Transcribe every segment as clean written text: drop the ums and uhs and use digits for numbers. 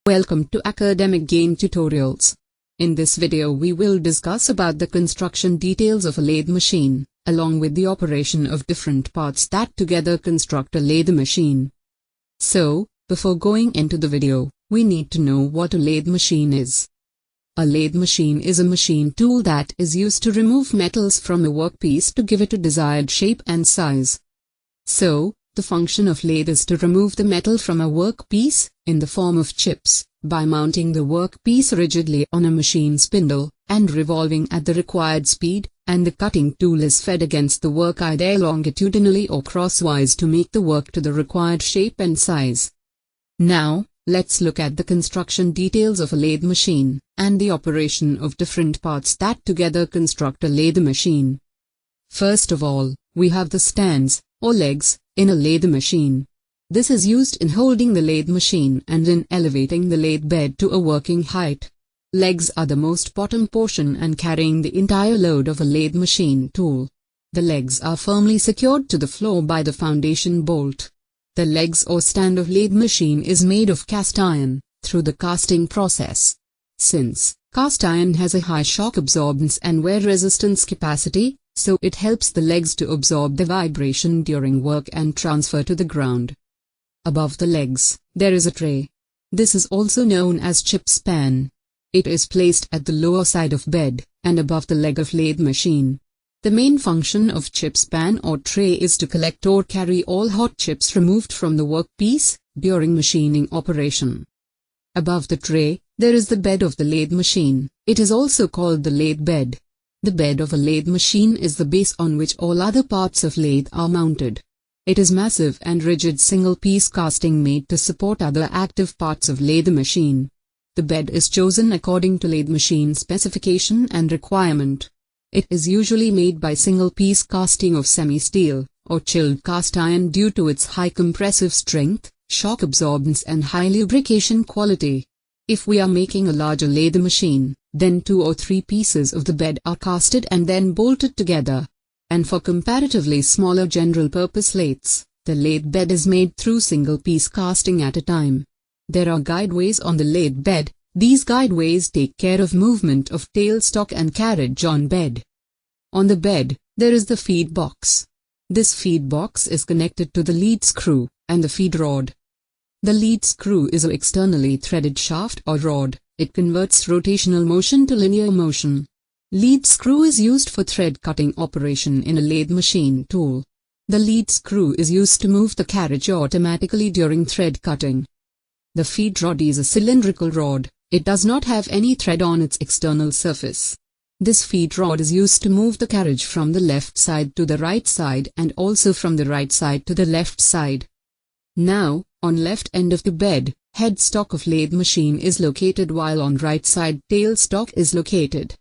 Welcome to Academic Game Tutorials. In this video we will discuss about the construction details of a lathe machine, along with the operation of different parts that together construct a lathe machine. So, before going into the video, we need to know what a lathe machine is. A lathe machine is a machine tool that is used to remove metals from a workpiece to give it a desired shape and size. So, the function of lathe is to remove the metal from a workpiece, in the form of chips, by mounting the workpiece rigidly on a machine spindle, and revolving at the required speed, and the cutting tool is fed against the work either longitudinally or crosswise to make the work to the required shape and size. Now, let's look at the construction details of a lathe machine, and the operation of different parts that together construct a lathe machine. First of all, we have the stands, or legs, in a lathe machine. This is used in holding the lathe machine and in elevating the lathe bed to a working height. Legs are the most bottom portion and carrying the entire load of a lathe machine tool. The legs are firmly secured to the floor by the foundation bolt. The legs or stand of lathe machine is made of cast iron, through the casting process. Since cast iron has a high shock absorbance and wear resistance capacity, so it helps the legs to absorb the vibration during work and transfer to the ground. Above the legs, there is a tray. This is also known as chip span. It is placed at the lower side of bed, and above the leg of lathe machine. The main function of chip span or tray is to collect or carry all hot chips removed from the workpiece, during machining operation. Above the tray, there is the bed of the lathe machine. It is also called the lathe bed. The bed of a lathe machine is the base on which all other parts of lathe are mounted. It is massive and rigid single-piece casting made to support other active parts of lathe machine. The bed is chosen according to lathe machine specification and requirement. It is usually made by single-piece casting of semi-steel, or chilled cast iron due to its high compressive strength, shock absorbance and high lubrication quality. If we are making a larger lathe machine, then 2 or 3 pieces of the bed are casted and then bolted together. And for comparatively smaller general-purpose lathes, the lathe bed is made through single-piece casting at a time. There are guideways on the lathe bed. These guideways take care of movement of tailstock and carriage on bed. On the bed, there is the feed box. This feed box is connected to the lead screw and the feed rod. The lead screw is an externally threaded shaft or rod. It converts rotational motion to linear motion. Lead screw is used for thread cutting operation in a lathe machine tool. The lead screw is used to move the carriage automatically during thread cutting. The feed rod is a cylindrical rod. It does not have any thread on its external surface. This feed rod is used to move the carriage from the left side to the right side and also from the right side to the left side. Now, on left end of the bed, headstock of lathe machine is located while on right side tailstock is located.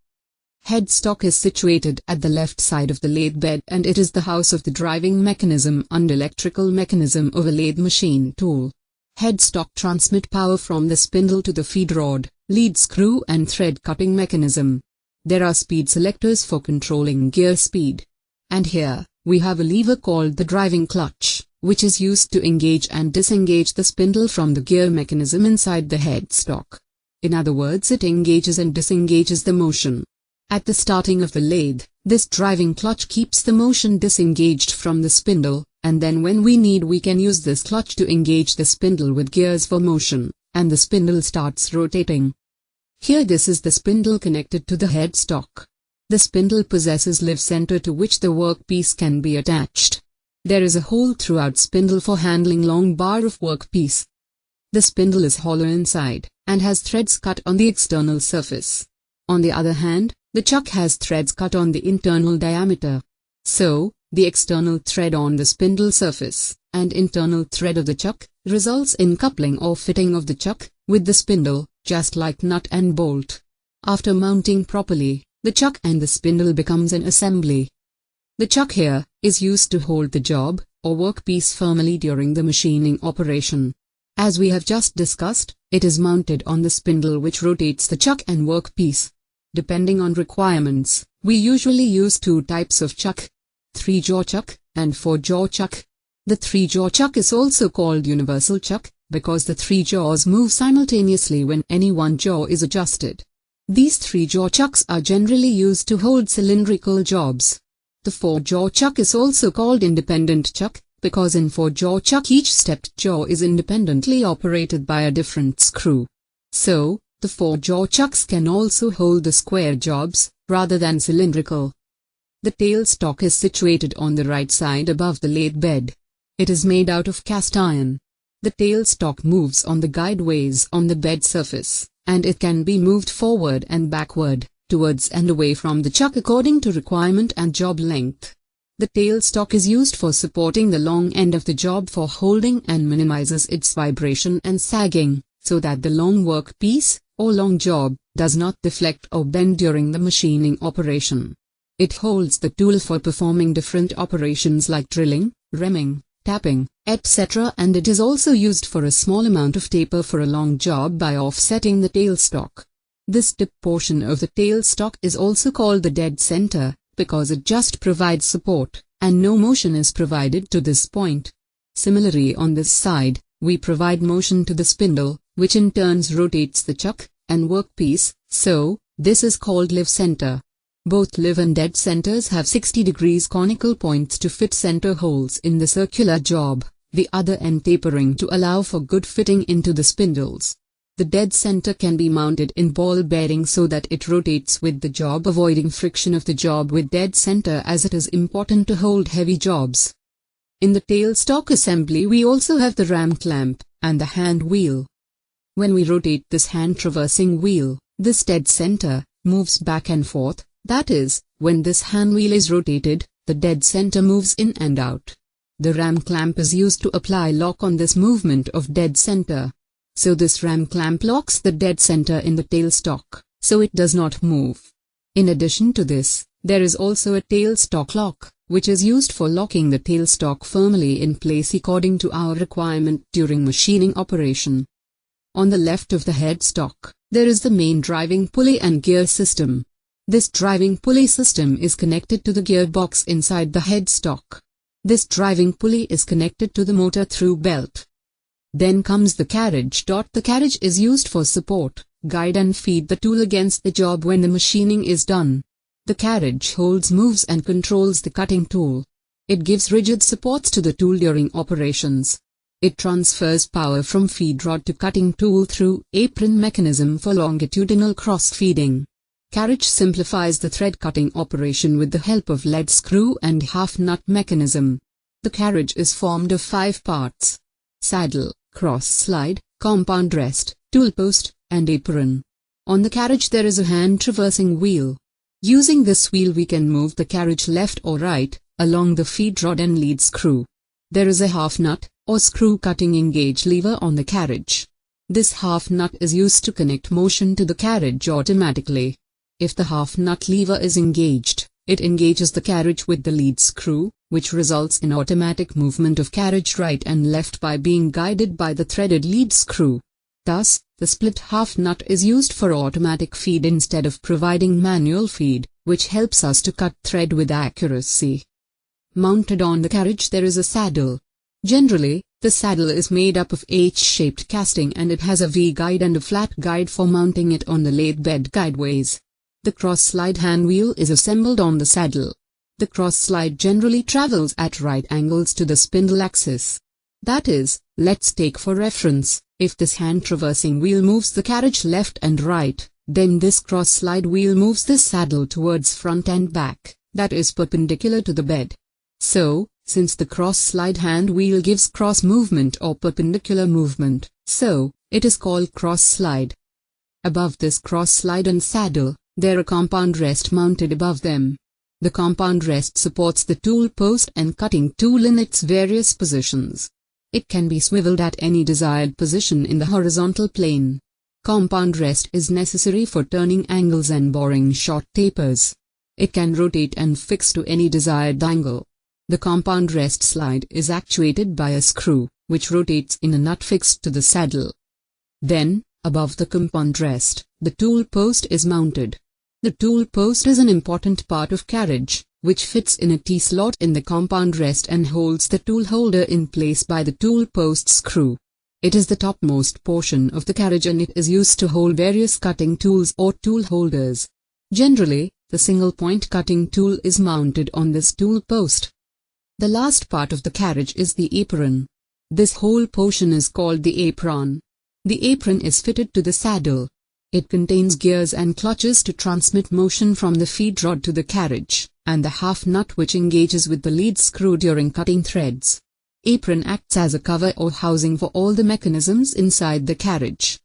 Headstock is situated at the left side of the lathe bed and it is the house of the driving mechanism and electrical mechanism of a lathe machine tool. Headstock transmit power from the spindle to the feed rod, lead screw and thread cutting mechanism. There are speed selectors for controlling gear speed. And here, we have a lever called the driving clutch, which is used to engage and disengage the spindle from the gear mechanism inside the headstock. In other words, it engages and disengages the motion. At the starting of the lathe, this driving clutch keeps the motion disengaged from the spindle, and then when we need we can use this clutch to engage the spindle with gears for motion, and the spindle starts rotating. Here this is the spindle connected to the headstock. The spindle possesses lever center to which the workpiece can be attached. There is a hole throughout spindle for handling long bar of workpiece. The spindle is hollow inside, and has threads cut on the external surface. On the other hand, the chuck has threads cut on the internal diameter. So, the external thread on the spindle surface, and internal thread of the chuck, results in coupling or fitting of the chuck, with the spindle, just like nut and bolt. After mounting properly, the chuck and the spindle becomes an assembly. The chuck here, is used to hold the job, or workpiece firmly during the machining operation. As we have just discussed, it is mounted on the spindle which rotates the chuck and workpiece. Depending on requirements, we usually use 2 types of chuck, 3-jaw chuck, and 4-jaw chuck. The 3-jaw chuck is also called universal chuck, because the three jaws move simultaneously when any one jaw is adjusted. These three-jaw chucks are generally used to hold cylindrical jobs. The four-jaw chuck is also called independent chuck, because in four-jaw chuck each stepped jaw is independently operated by a different screw. So, the four-jaw chucks can also hold the square jobs, rather than cylindrical. The tailstock is situated on the right side above the lathe bed. It is made out of cast iron. The tailstock moves on the guideways on the bed surface, and it can be moved forward and backward, towards and away from the chuck according to requirement and job length. The tailstock is used for supporting the long end of the job for holding and minimizes its vibration and sagging, so that the long workpiece, or long job, does not deflect or bend during the machining operation. It holds the tool for performing different operations like drilling, reaming, tapping, etc., and it is also used for a small amount of taper for a long job by offsetting the tailstock. This tip portion of the tailstock is also called the dead center, because it just provides support, and no motion is provided to this point. Similarly, on this side, we provide motion to the spindle, which in turn rotates the chuck and workpiece, so this is called live center. Both live and dead centers have 60 degrees conical points to fit center holes in the circular job, the other end tapering to allow for good fitting into the spindles. The dead center can be mounted in ball bearing so that it rotates with the job, avoiding friction of the job with dead center, as it is important to hold heavy jobs. In the tailstock assembly we also have the ram clamp and the hand wheel. When we rotate this hand traversing wheel, this dead center moves back and forth, that is, when this hand wheel is rotated, the dead center moves in and out. The ram clamp is used to apply lock on this movement of dead center. So this ram clamp locks the dead center in the tailstock, so it does not move. In addition to this, there is also a tailstock lock, which is used for locking the tailstock firmly in place according to our requirement during machining operation. On the left of the headstock, there is the main driving pulley and gear system. This driving pulley system is connected to the gearbox inside the headstock. This driving pulley is connected to the motor through belt. Then comes the carriage. The carriage is used for support, guide and feed the tool against the job when the machining is done. The carriage holds, moves and controls the cutting tool. It gives rigid supports to the tool during operations. It transfers power from feed rod to cutting tool through apron mechanism for longitudinal cross-feeding. Carriage simplifies the thread cutting operation with the help of lead screw and half nut mechanism. The carriage is formed of 5 parts: saddle, cross slide, compound rest, tool post, and apron. On the carriage there is a hand traversing wheel. Using this wheel we can move the carriage left or right, along the feed rod and lead screw. There is a half nut, or screw cutting engage lever on the carriage. This half nut is used to connect motion to the carriage automatically. If the half nut lever is engaged, it engages the carriage with the lead screw, which results in automatic movement of carriage right and left by being guided by the threaded lead screw. Thus, the split half nut is used for automatic feed instead of providing manual feed, which helps us to cut thread with accuracy. Mounted on the carriage there is a saddle. Generally, the saddle is made up of H-shaped casting and it has a V-guide and a flat guide for mounting it on the lathe bed guideways. The cross-slide hand wheel is assembled on the saddle. The cross-slide generally travels at right angles to the spindle axis. That is, let's take for reference, if this hand traversing wheel moves the carriage left and right, then this cross-slide wheel moves this saddle towards front and back, that is perpendicular to the bed. So, since the cross-slide hand wheel gives cross movement or perpendicular movement, so, it is called cross-slide. Above this cross-slide and saddle, there are compound rest mounted above them. The compound rest supports the tool post and cutting tool in its various positions. It can be swiveled at any desired position in the horizontal plane. Compound rest is necessary for turning angles and boring short tapers. It can rotate and fix to any desired angle. The compound rest slide is actuated by a screw, which rotates in a nut fixed to the saddle. Then, above the compound rest, the tool post is mounted. The tool post is an important part of carriage, which fits in a T-slot in the compound rest and holds the tool holder in place by the tool post screw. It is the topmost portion of the carriage and it is used to hold various cutting tools or tool holders. Generally, the single-point cutting tool is mounted on this tool post. The last part of the carriage is the apron. This whole portion is called the apron. The apron is fitted to the saddle. It contains gears and clutches to transmit motion from the feed rod to the carriage, and the half nut which engages with the lead screw during cutting threads. Apron acts as a cover or housing for all the mechanisms inside the carriage.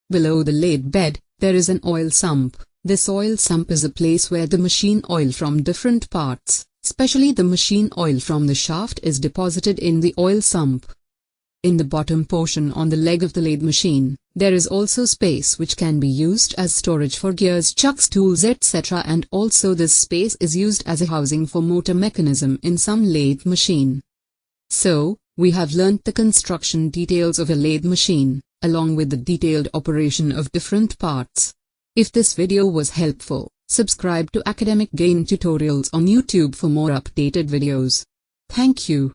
Below the lathe bed, there is an oil sump. This oil sump is a place where the machine oil from different parts, especially the machine oil from the shaft, is deposited in the oil sump. In the bottom portion on the leg of the lathe machine, there is also space which can be used as storage for gears, chucks, tools, etc., and also this space is used as a housing for motor mechanism in some lathe machine. So, we have learnt the construction details of a lathe machine, along with the detailed operation of different parts. If this video was helpful, subscribe to Academic Gain Tutorials on YouTube for more updated videos. Thank you.